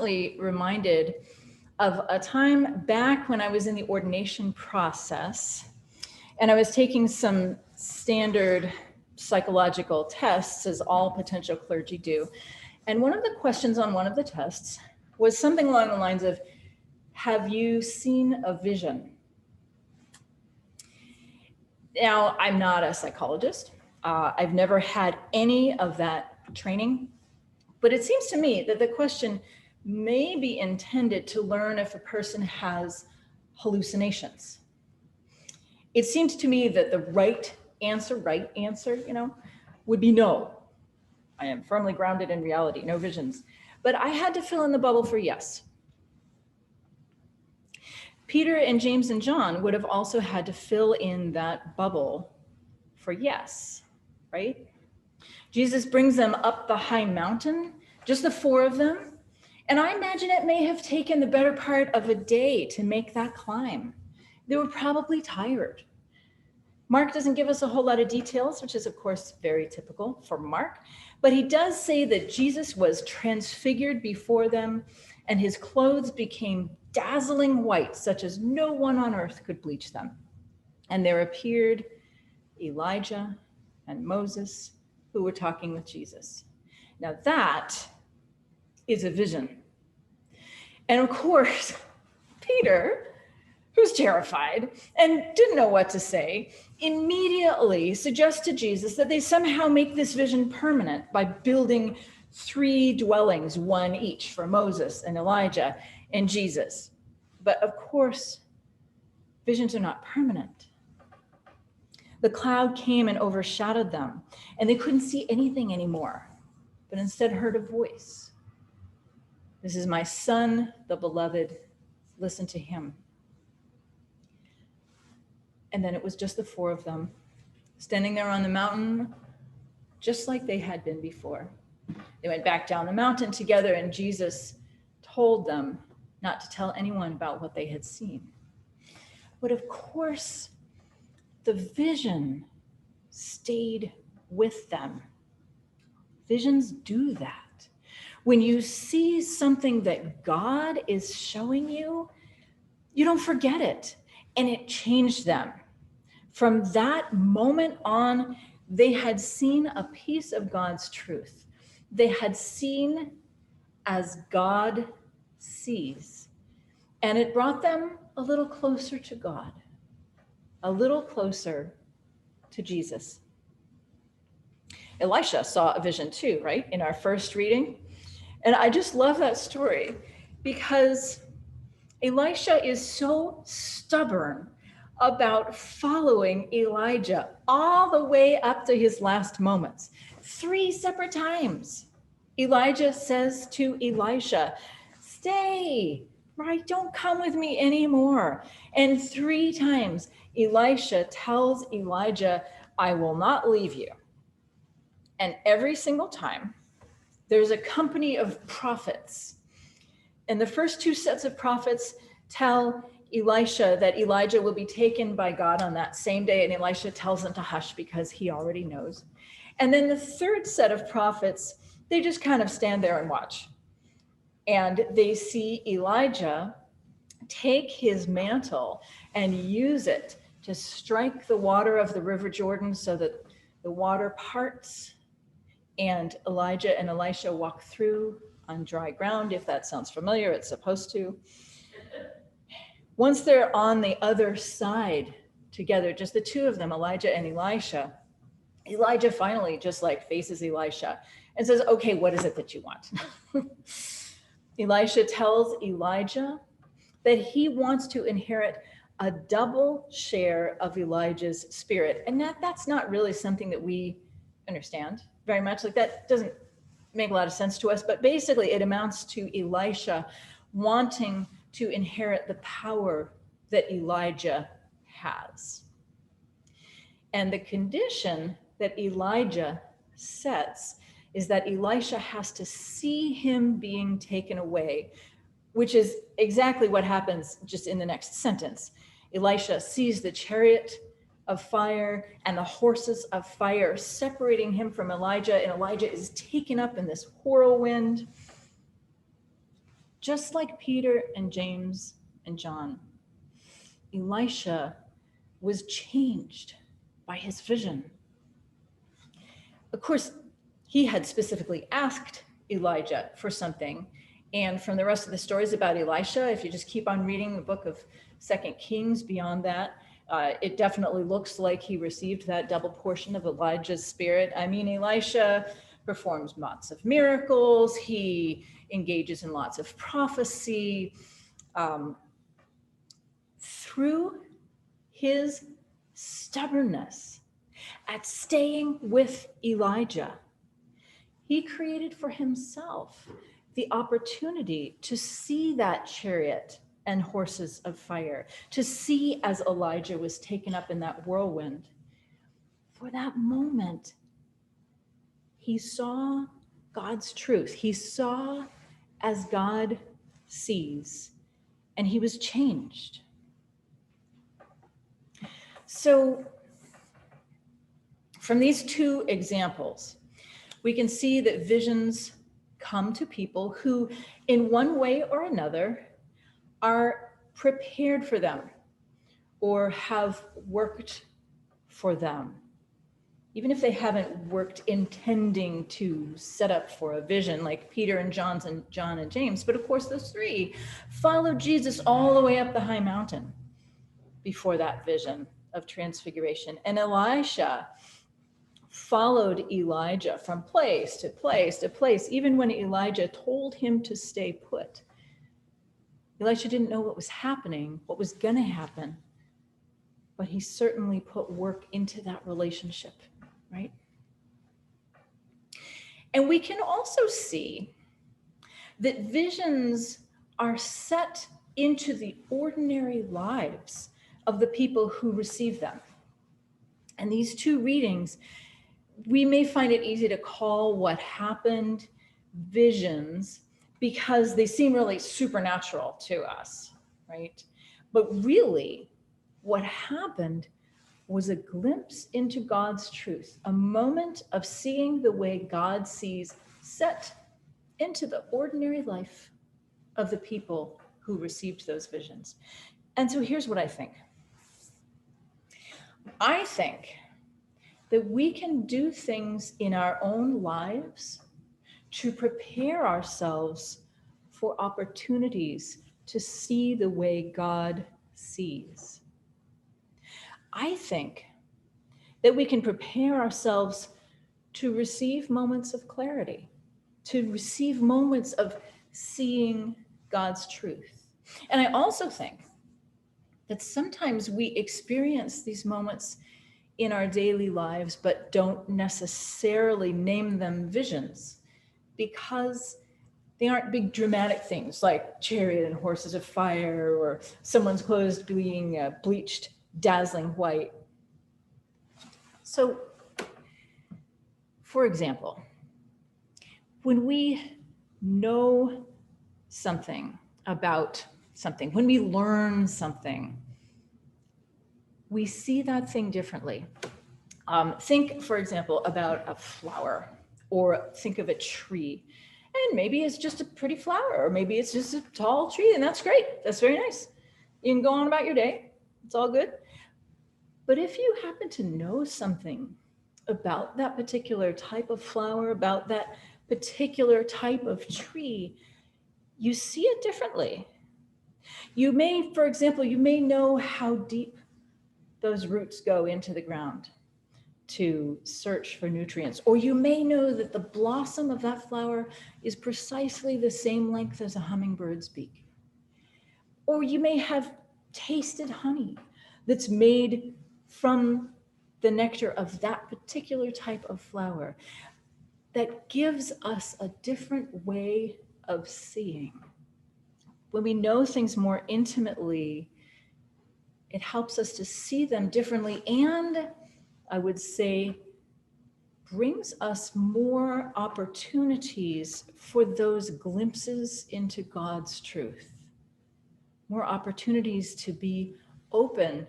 constantly reminded of a time back when I was in the ordination process and I was taking some standard psychological tests, as all potential clergy do. And one of the questions on one of the tests was something along the lines of, have you seen a vision? Now, I'm not a psychologist. I've never had any of that training, but it seems to me that the question may be intended to learn if a person has hallucinations. It seems to me that the right answer, would be no. I am firmly grounded in reality, no visions. But I had to fill in the bubble for yes. Peter and James and John would have also had to fill in that bubble for yes, right? Jesus brings them up the high mountain, just the four of them. And I imagine it may have taken the better part of a day to make that climb. They were probably tired. Mark doesn't give us a whole lot of details, which is of course very typical for Mark, but he does say that Jesus was transfigured before them and his clothes became dazzling white, such as no one on earth could bleach them. And there appeared Elijah and Moses, who were talking with Jesus. Now that is a vision. And of course, Peter, who's terrified and didn't know what to say, immediately suggests to Jesus that they somehow make this vision permanent by building 3 dwellings, one each for Moses and Elijah and Jesus. But of course, visions are not permanent. The cloud came and overshadowed them, and they couldn't see anything anymore, but instead heard a voice. This is my son, the beloved, listen to him. And then it was just the 4 of them, standing there on the mountain, just like they had been before. They went back down the mountain together, and Jesus told them not to tell anyone about what they had seen. But of course, the vision stayed with them. Visions do that. When you see something that God is showing you, you don't forget it, and it changed them. From that moment on, they had seen a piece of God's truth. They had seen as God sees. And it brought them a little closer to God, a little closer to Jesus. Elisha saw a vision too, right? In our first reading. And I just love that story because Elisha is so stubborn about following Elijah all the way up to his last moments. 3 separate times, Elijah says to Elisha, stay, right? Don't come with me anymore. And 3 times, Elisha tells Elijah, I will not leave you. And every single time, there's a company of prophets. And the first 2 sets of prophets tell Elisha that Elijah will be taken by God on that same day, and Elisha tells them to hush because he already knows. And then the 3rd set of prophets, they just kind of stand there and watch. And they see Elijah take his mantle and use it to strike the water of the River Jordan so that the water parts, and Elijah and Elisha walk through on dry ground. If that sounds familiar, it's supposed to. Once they're on the other side together, just the 2 of them, Elijah and Elisha, Elijah finally just like faces Elisha and says, okay, what is it that you want? Elisha tells Elijah that he wants to inherit a double share of Elijah's spirit. And that's not really something that we understand very much. Like that doesn't make a lot of sense to us, but basically it amounts to Elisha wanting to inherit the power that Elijah has. And the condition that Elijah sets is that Elisha has to see him being taken away, which is exactly what happens just in the next sentence. Elisha sees the chariot of fire and the horses of fire separating him from Elijah, and Elijah is taken up in this whirlwind. Just like Peter and James and John, Elisha was changed by his vision. Of course, he had specifically asked Elijah for something. And from the rest of the stories about Elisha, if you just keep on reading the book of 2 Kings beyond that, it definitely looks like he received that double portion of Elijah's spirit. I mean, Elisha performs lots of miracles. He engages in lots of prophecy. Through his stubbornness at staying with Elijah, he created for himself the opportunity to see that chariot and horses of fire, to see as Elijah was taken up in that whirlwind. For that moment, he saw God's truth. He saw as God sees, and he was changed. So from these two examples, we can see that visions come to people who, in one way or another, are prepared for them or have worked for them. Even if they haven't worked intending to set up for a vision like Peter and John and James, but of course those three followed Jesus all the way up the high mountain before that vision of transfiguration. And Elisha followed Elijah from place to place to place, even when Elijah told him to stay put. Elisha didn't know what was happening, what was going to happen, but he certainly put work into that relationship, right? And we can also see that visions are set into the ordinary lives of the people who receive them. And these two readings, we may find it easy to call what happened visions because they seem really supernatural to us, right? But really, what happened was a glimpse into God's truth, a moment of seeing the way God sees set into the ordinary life of the people who received those visions. And so here's what I think. I think that we can do things in our own lives to prepare ourselves for opportunities to see the way God sees. I think that we can prepare ourselves to receive moments of clarity, to receive moments of seeing God's truth. And I also think that sometimes we experience these moments in our daily lives, but don't necessarily name them visions because they aren't big dramatic things like chariot and horses of fire or someone's clothes being bleached, dazzling white. So, for example, when we know something about something, when we learn something, we see that thing differently. Think, for example, about a flower, or think of a tree. And maybe it's just a pretty flower, or maybe it's just a tall tree, and that's great. That's very nice. You can go on about your day. It's all good. But if you happen to know something about that particular type of flower, about that particular type of tree, you see it differently. You may, for example, you may know how deep those roots go into the ground to search for nutrients. Or you may know that the blossom of that flower is precisely the same length as a hummingbird's beak. Or you may have tasted honey that's made from the nectar of that particular type of flower that gives us a different way of seeing. When we know things more intimately, it helps us to see them differently, and I would say brings us more opportunities for those glimpses into God's truth, more opportunities to be open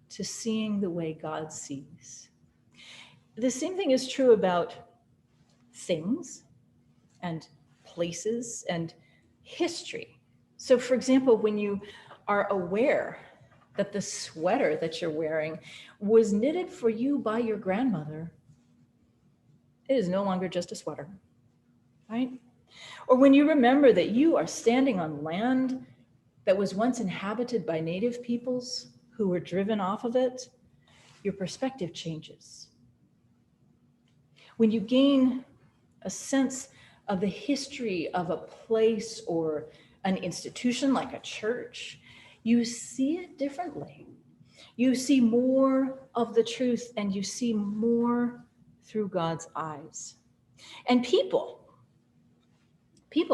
to seeing the way God sees. The same thing is true about things and places and history. So for example, when you are aware that the sweater that you're wearing was knitted for you by your grandmother, it is no longer just a sweater, right? Or when you remember that you are standing on land that was once inhabited by native peoples who were driven off of it, your perspective changes. When you gain a sense of the history of a place or an institution like a church, you see it differently. You see more of the truth and you see more through God's eyes. And people,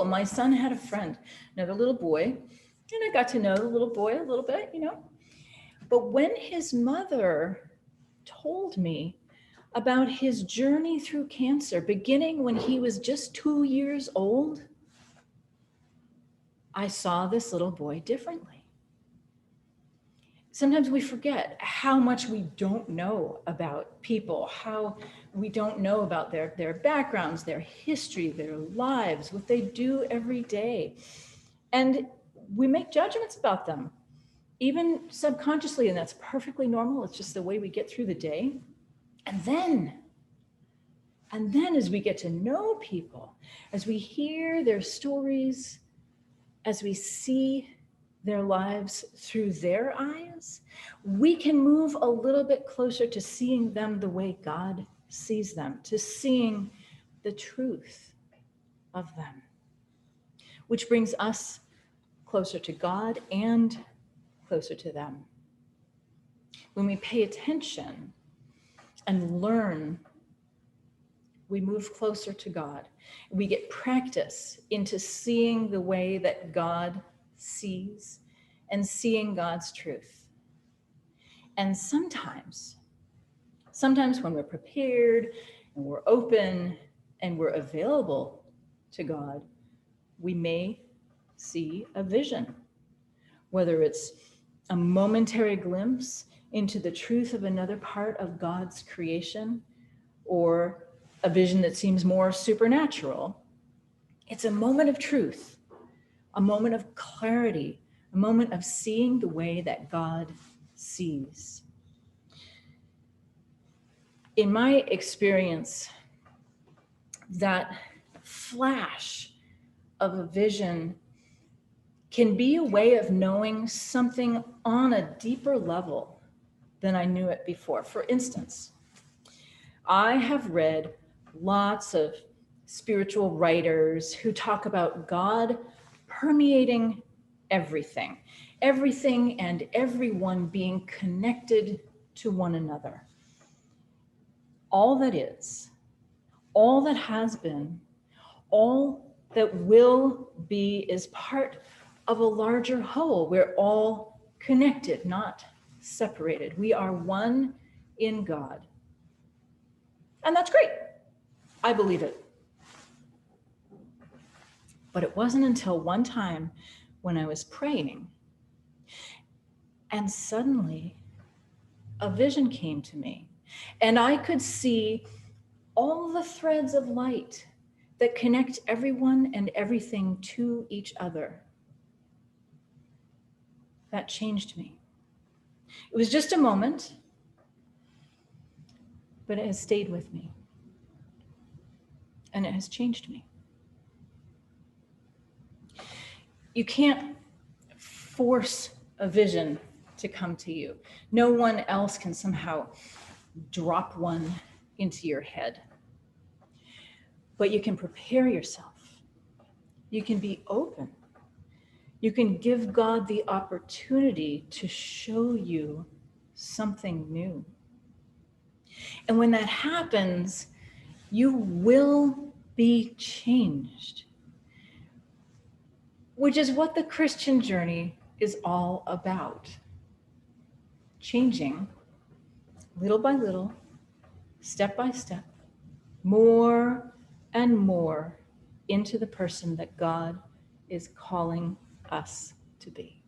my son had a friend, another little boy, and I got to know the little boy a little bit, But when his mother told me about his journey through cancer, beginning when he was just 2 years old, I saw this little boy differently. Sometimes we forget how much we don't know about people, how we don't know about their backgrounds, their history, their lives, what they do every day. And we make judgments about them, even subconsciously, and that's perfectly normal. It's just the way we get through the day. And then as we get to know people, as we hear their stories, as we see their lives through their eyes, we can move a little bit closer to seeing them the way God sees them, to seeing the truth of them, which brings us closer to God and closer to them. When we pay attention and learn, we move closer to God. We get practice into seeing the way that God sees and seeing God's truth. And sometimes when we're prepared and we're open and we're available to God, we may see a vision, whether it's a momentary glimpse into the truth of another part of God's creation, or a vision that seems more supernatural. It's a moment of truth, a moment of clarity, a moment of seeing the way that God sees. In my experience, that flash of a vision can be a way of knowing something on a deeper level than I knew it before. For instance, I have read lots of spiritual writers who talk about God permeating everything and everyone being connected to one another. All that is, all that has been, all that will be is part of a larger whole. We're all connected, not separated. We are one in God. And that's great. I believe it. But it wasn't until one time when I was praying, and suddenly a vision came to me, and I could see all the threads of light that connect everyone and everything to each other. That changed me. It was just a moment, but it has stayed with me, and it has changed me. You can't force a vision to come to you. No one else can somehow drop one into your head. But you can prepare yourself. You can be open. You can give God the opportunity to show you something new. And when that happens, you will be changed, which is what the Christian journey is all about. Changing little by little, step by step, more and more into the person that God is calling us to be.